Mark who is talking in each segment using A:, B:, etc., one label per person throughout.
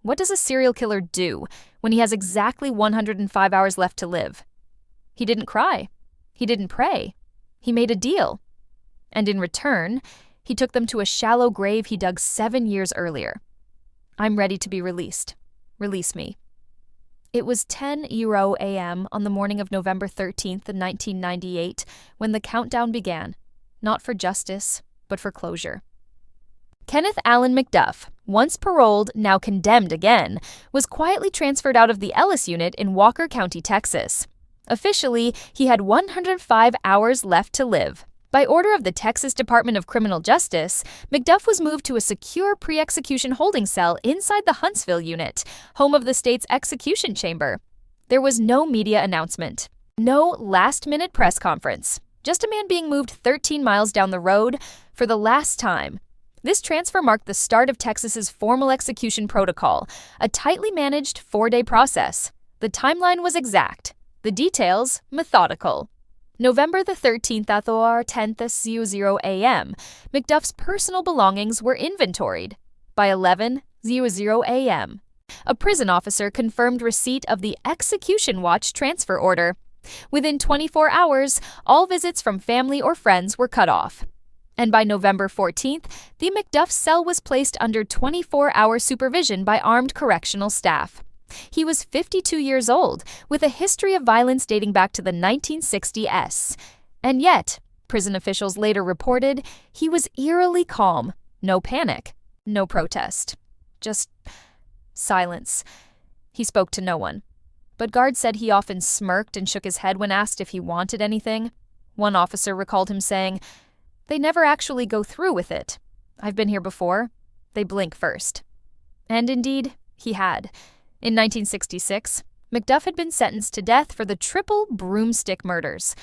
A: What does a serial killer do when he has exactly 105 hours left to live? He didn't cry. He didn't pray. He made a deal. And in return, he took them to a shallow grave he dug 7 years earlier. I'm ready to be released. Release me. It was 10 a.m. on the morning of November 13th, 1998, when the countdown began, not for justice, but for closure. Kenneth Allen McDuff, once paroled, now condemned again, was quietly transferred out of the Ellis unit in Walker County, Texas. Officially, he had 105 hours left to live. By order of the Texas Department of Criminal Justice, McDuff was moved to a secure pre-execution holding cell inside the Huntsville unit, home of the state's execution chamber. There was no media announcement, no last-minute press conference, just a man being moved 13 miles down the road for the last time. This transfer marked the start of Texas's formal execution protocol, a tightly managed 4-day process. The timeline was exact, the details methodical. November the 13th at 10:00 a.m., McDuff's personal belongings were inventoried. By 11:00 a.m., a prison officer confirmed receipt of the execution watch transfer order. Within 24 hours, all visits from family or friends were cut off. And by November 14th, the McDuff cell was placed under 24-hour supervision by armed correctional staff. He was 52 years old, with a history of violence dating back to the 1960s. And yet, prison officials later reported, he was eerily calm. No panic, no protest. Just silence. He spoke to no one. But guards said he often smirked and shook his head when asked if he wanted anything. One officer recalled him saying, "They never actually go through with it. I've been here before. They blink first." And indeed, he had. In 1966, McDuff had been sentenced to death for the triple broomstick murders.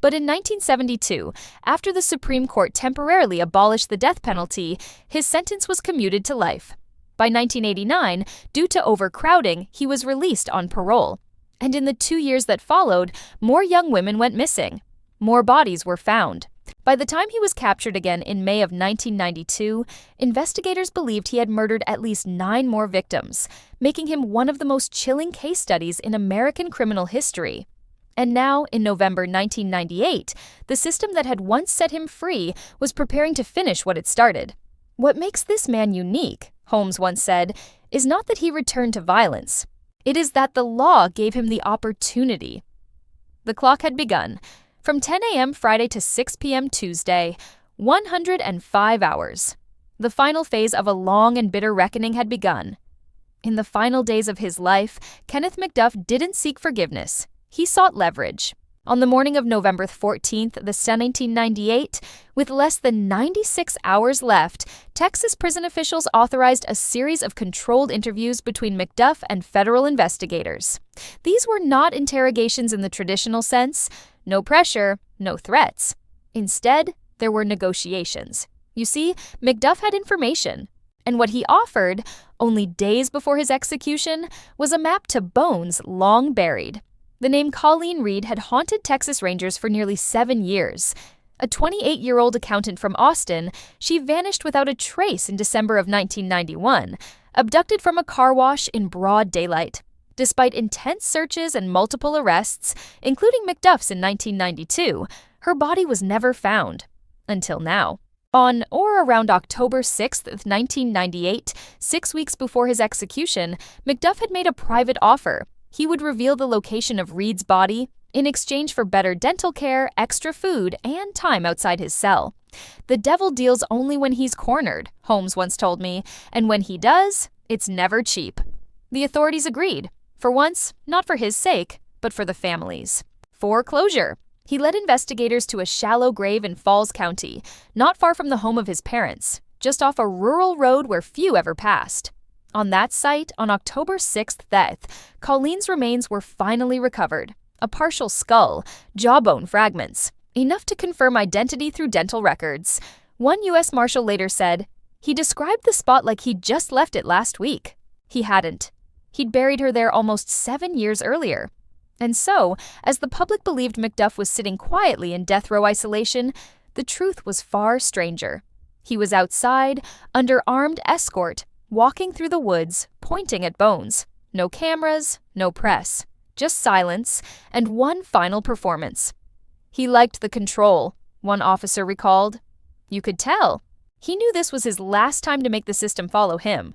A: But in 1972, after the Supreme Court temporarily abolished the death penalty, his sentence was commuted to life. By 1989, due to overcrowding, he was released on parole. And in the 2 years that followed, more young women went missing. More bodies were found. By the time he was captured again in May of 1992, investigators believed he had murdered at least 9 more victims, making him one of the most chilling case studies in American criminal history. And now, in November 1998, the system that had once set him free was preparing to finish what it started. What makes this man unique, Holmes once said, is not that he returned to violence. It is that the law gave him the opportunity. The clock had begun. From 10 a.m. Friday to 6 p.m. Tuesday, 105 hours. The final phase of a long and bitter reckoning had begun. In the final days of his life, Kenneth McDuff didn't seek forgiveness. He sought leverage. On the morning of November 14th, 1998, with less than 96 hours left, Texas prison officials authorized a series of controlled interviews between McDuff and federal investigators. These were not interrogations in the traditional sense. No pressure, no threats. Instead, there were negotiations. You see, McDuff had information. And what he offered, only days before his execution, was a map to bones long buried. The name Colleen Reed had haunted Texas Rangers for nearly 7 years. A 28-year-old accountant from Austin, she vanished without a trace in December of 1991, abducted from a car wash in broad daylight. Despite intense searches and multiple arrests, including McDuff's in 1992, her body was never found. Until now. On or around October 6, 1998, 6 weeks before his execution, McDuff had made a private offer. He would reveal the location of Reed's body in exchange for better dental care, extra food, and time outside his cell. The devil deals only when he's cornered, Holmes once told me, and when he does, it's never cheap. The authorities agreed. For once, not for his sake, but for the family's. For closure. He led investigators to a shallow grave in Falls County, not far from the home of his parents, just off a rural road where few ever passed. On that site, on October 6th, Colleen's remains were finally recovered. A partial skull, jawbone fragments, enough to confirm identity through dental records. One U.S. Marshal later said, "He described the spot like he'd just left it last week." He hadn't. He'd buried her there almost 7 years earlier. And so, as the public believed McDuff was sitting quietly in death row isolation, the truth was far stranger. He was outside, under armed escort, walking through the woods, pointing at bones. No cameras, no press, just silence, and one final performance. He liked the control, one officer recalled. You could tell. He knew this was his last time to make the system follow him.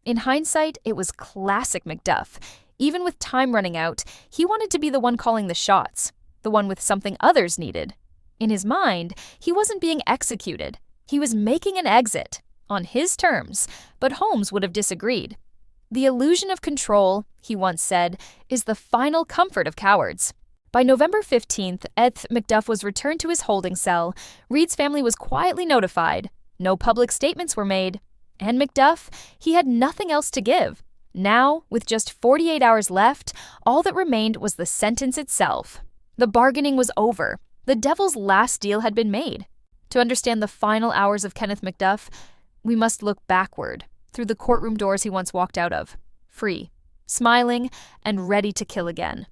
A: In hindsight, it was classic McDuff. Even with time running out, he wanted to be the one calling the shots, the one with something others needed. In his mind, he wasn't being executed. He was making an exit, on his terms, but Holmes would have disagreed. The illusion of control, he once said, is the final comfort of cowards. By November 15th, McDuff was returned to his holding cell. Reed's family was quietly notified. No public statements were made. And McDuff, he had nothing else to give. Now, with just 48 hours left, all that remained was the sentence itself. The bargaining was over. The devil's last deal had been made. To understand the final hours of Kenneth McDuff, we must look backward, through the courtroom doors he once walked out of, free, smiling, and ready to kill again.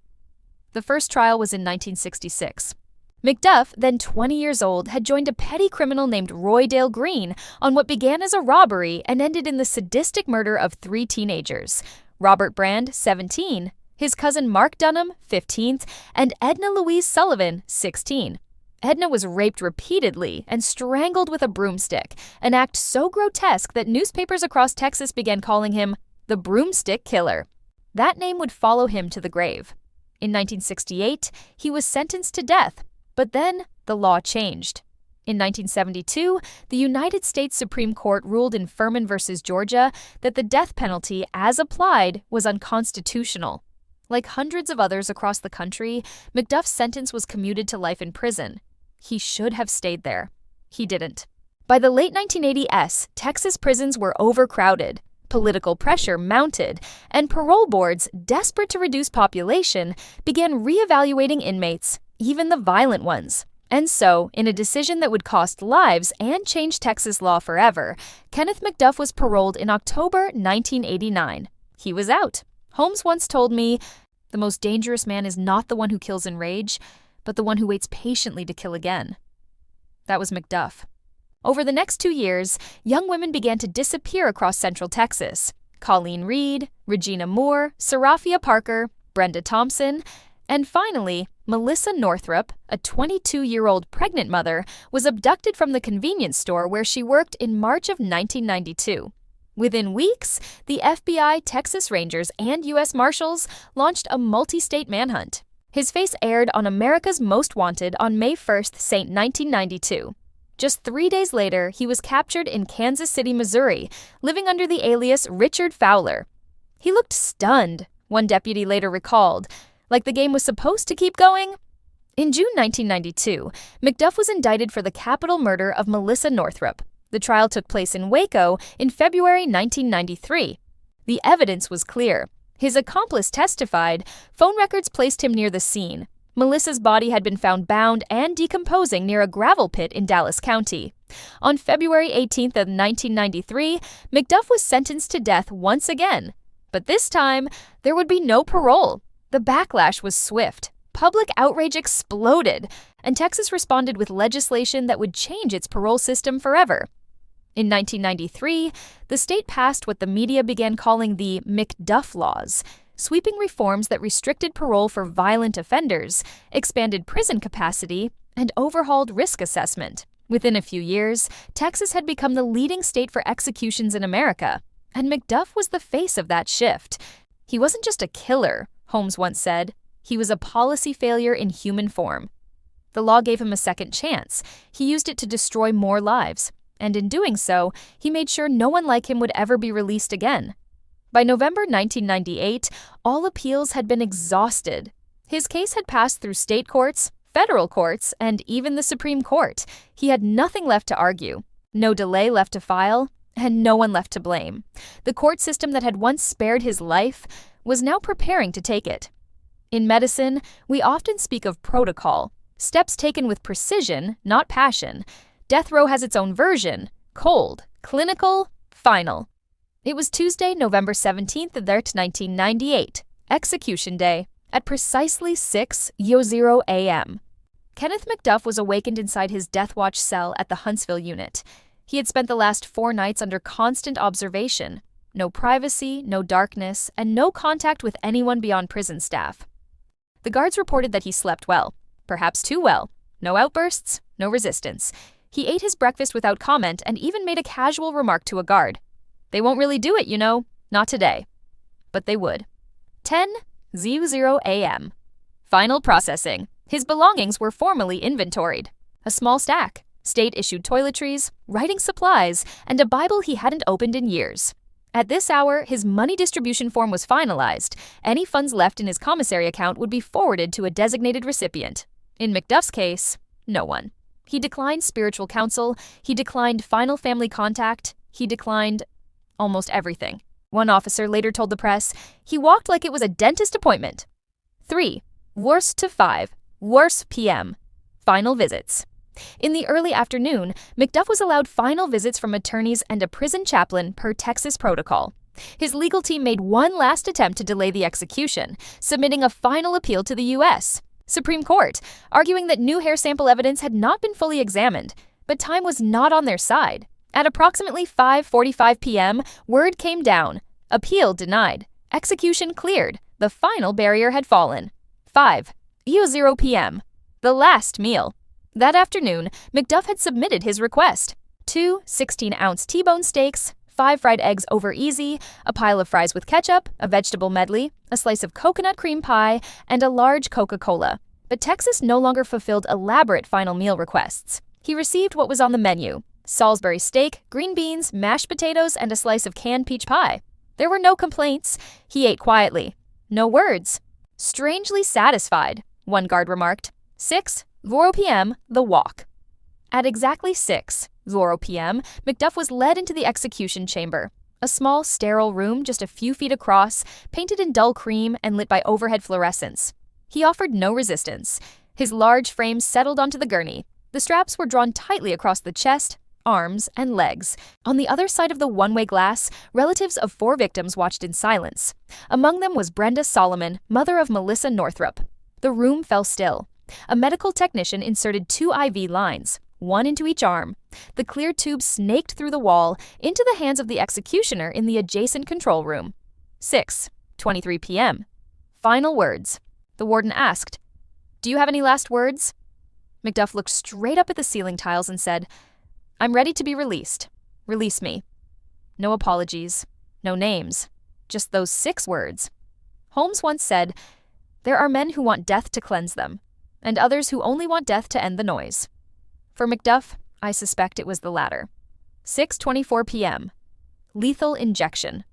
A: The first trial was in 1966. McDuff, then 20 years old, had joined a petty criminal named Roy Dale Green on what began as a robbery and ended in the sadistic murder of 3 teenagers: Robert Brand, 17, his cousin Mark Dunham, 15, and Edna Louise Sullivan, 16. Edna was raped repeatedly and strangled with a broomstick, an act so grotesque that newspapers across Texas began calling him the Broomstick Killer. That name would follow him to the grave. In 1968, he was sentenced to death, but then the law changed. In 1972, the United States Supreme Court ruled in Furman v. Georgia that the death penalty, as applied, was unconstitutional. Like hundreds of others across the country, McDuff's sentence was commuted to life in prison. He should have stayed there. He didn't. By the late 1980s, Texas prisons were overcrowded. Political pressure mounted, and parole boards, desperate to reduce population, began reevaluating inmates, even the violent ones. And so, in a decision that would cost lives and change Texas law forever, Kenneth McDuff was paroled in October 1989. He was out. Holmes once told me, "The most dangerous man is not the one who kills in rage, but the one who waits patiently to kill again." That was McDuff. Over the next 2 years, young women began to disappear across Central Texas. Colleen Reed, Regina Moore, Seraphia Parker, Brenda Thompson, and finally, Melissa Northrup, a 22-year-old pregnant mother, was abducted from the convenience store where she worked in March of 1992. Within weeks, the FBI, Texas Rangers, and U.S. Marshals launched a multi-state manhunt. His face aired on America's Most Wanted on May 1st, 1992. Just 3 days later, he was captured in Kansas City, Missouri, living under the alias Richard Fowler. He looked stunned, one deputy later recalled, like the game was supposed to keep going. In June 1992, McDuff was indicted for the capital murder of Melissa Northrup. The trial took place in Waco in February 1993. The evidence was clear. His accomplice testified. Phone records placed him near the scene. Melissa's body had been found bound and decomposing near a gravel pit in Dallas County. On February 18th of 1993, McDuff was sentenced to death once again. But this time, there would be no parole. The backlash was swift. Public outrage exploded, and Texas responded with legislation that would change its parole system forever. In 1993, the state passed what the media began calling the McDuff laws, sweeping reforms that restricted parole for violent offenders, expanded prison capacity, and overhauled risk assessment. Within a few years, Texas had become the leading state for executions in America, and McDuff was the face of that shift. He wasn't just a killer, Holmes once said. He was a policy failure in human form. The law gave him a second chance. He used it to destroy more lives, and in doing so, he made sure no one like him would ever be released again. By November 1998, all appeals had been exhausted. His case had passed through state courts, federal courts, and even the Supreme Court. He had nothing left to argue, no delay left to file, and no one left to blame. The court system that had once spared his life was now preparing to take it. In medicine, we often speak of protocol, steps taken with precision, not passion. Death row has its own version: cold, clinical, final. It was Tuesday, November 17th, 1998, Execution Day, at precisely 6:00 a.m. Kenneth McDuff was awakened inside his death watch cell at the Huntsville unit. He had spent the last 4 nights under constant observation. no privacy, no darkness, and no contact with anyone beyond prison staff. The guards reported that he slept well, perhaps too well. No outbursts, no resistance. He ate his breakfast without comment and even made a casual remark to a guard. "They won't really do it, you know. Not today." But they would. 10:00 a.m. Final processing. His belongings were formally inventoried. A small stack, state-issued toiletries, writing supplies, and a Bible he hadn't opened in years. At this hour, his money distribution form was finalized. Any funds left in his commissary account would be forwarded to a designated recipient. In McDuff's case, no one. He declined spiritual counsel, he declined final family contact, he declined almost everything. One officer later told the press, he walked like it was a dentist appointment. 3. Worse to 5. Worse p.m. Final visits. In the early afternoon, McDuff was allowed final visits from attorneys and a prison chaplain per Texas protocol. His legal team made one last attempt to delay the execution, submitting a final appeal to the U.S. Supreme Court, arguing that new hair sample evidence had not been fully examined, but time was not on their side. At approximately 5:45 p.m., word came down. Appeal denied. Execution cleared. The final barrier had fallen. 5:00 p.m. The last meal. That afternoon, McDuff had submitted his request. 2 16-ounce T-bone steaks, 5 fried eggs over easy, a pile of fries with ketchup, a vegetable medley, a slice of coconut cream pie, and a large Coca-Cola. But Texas no longer fulfilled elaborate final meal requests. He received what was on the menu: Salisbury steak, green beans, mashed potatoes, and a slice of canned peach pie. There were no complaints. He ate quietly. No words. Strangely satisfied, one guard remarked. 6:00 p.m., the walk. At exactly 6:00 p.m., McDuff was led into the execution chamber, a small, sterile room just a few feet across, painted in dull cream and lit by overhead fluorescence. He offered no resistance. His large frame settled onto the gurney. The straps were drawn tightly across the chest, arms, and legs. On the other side of the one-way glass, relatives of 4 victims watched in silence. Among them was Brenda Solomon, mother of Melissa Northrup. The room fell still. A medical technician inserted 2 IV lines, one into each arm. The clear tube snaked through the wall into the hands of the executioner in the adjacent control room. 6:23 p.m. Final words. The warden asked, "Do you have any last words?" McDuff looked straight up at the ceiling tiles and said, "I'm ready to be released. Release me." No apologies, no names, just those 6 words. Holmes once said, "There are men who want death to cleanse them, and others who only want death to end the noise." For McDuff, I suspect it was the latter. 6:24 p.m. Lethal injection.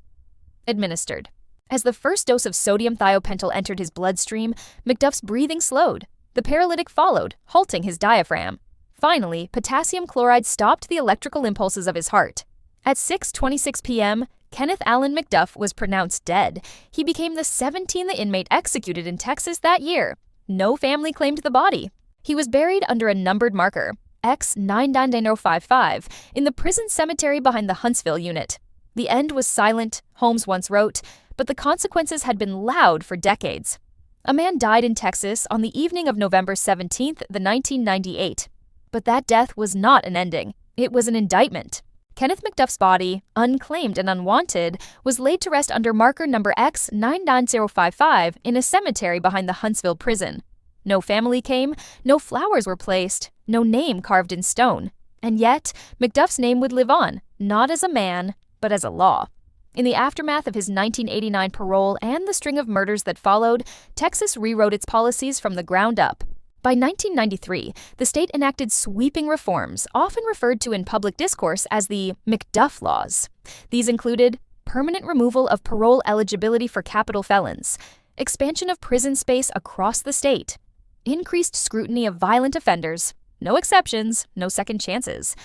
A: Administered. As the first dose of sodium thiopental entered his bloodstream, McDuff's breathing slowed. The paralytic followed, halting his diaphragm. Finally, potassium chloride stopped the electrical impulses of his heart. At 6:26 p.m., Kenneth Allen McDuff was pronounced dead. He became the 17th inmate executed in Texas that year. No family claimed the body. He was buried under a numbered marker, X99055, in the prison cemetery behind the Huntsville unit. The end was silent, Holmes once wrote, but the consequences had been loud for decades. A man died in Texas on the evening of November 17th, 1998. But that death was not an ending. It was an indictment. Kenneth McDuff's body, unclaimed and unwanted, was laid to rest under marker number X99055 in a cemetery behind the Huntsville prison. No family came, no flowers were placed, no name carved in stone. And yet, McDuff's name would live on, not as a man, but as a law. In the aftermath of his 1989 parole and the string of murders that followed, Texas rewrote its policies from the ground up. By 1993, the state enacted sweeping reforms, often referred to in public discourse as the McDuff laws. These included permanent removal of parole eligibility for capital felons, expansion of prison space across the state, increased scrutiny of violent offenders, no exceptions, no second chances.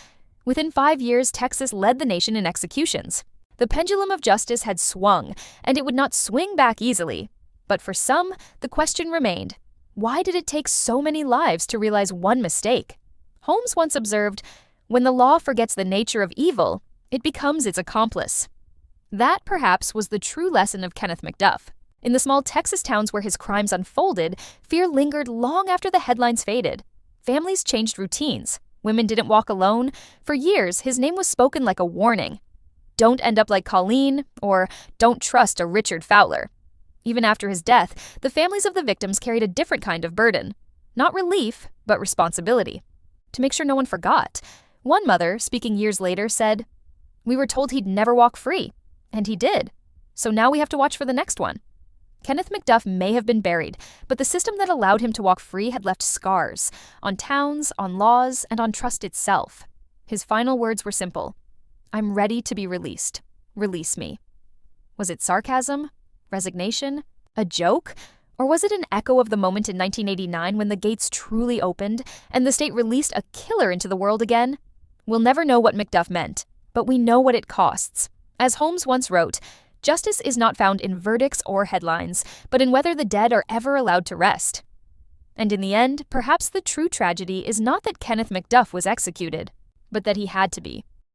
A: Within 5 years, Texas led the nation in executions. The pendulum of justice had swung, and it would not swing back easily. But for some, the question remained, why did it take so many lives to realize one mistake? Holmes once observed, when the law forgets the nature of evil, it becomes its accomplice. That, perhaps, was the true lesson of Kenneth McDuff. In the small Texas towns where his crimes unfolded, fear lingered long after the headlines faded. Families changed routines. Women didn't walk alone. For years, his name was spoken like a warning. "Don't end up like Colleen," or "Don't trust a Richard Fowler." Even after his death, the families of the victims carried a different kind of burden. Not relief, but responsibility. To make sure no one forgot. One mother, speaking years later, said, "We were told he'd never walk free, and he did. So now we have to watch for the next one." Kenneth McDuff may have been buried, but the system that allowed him to walk free had left scars on towns, on laws, and on trust itself. His final words were simple: "I'm ready to be released. Release me." Was it sarcasm? Resignation? A joke? Or was it an echo of the moment in 1989 when the gates truly opened and the state released a killer into the world again? We'll never know what McDuff meant, but we know what it costs. As Holmes once wrote, "Justice is not found in verdicts or headlines, but in whether the dead are ever allowed to rest." And in the end, perhaps the true tragedy is not that Kenneth McDuff was executed, but that he had to be.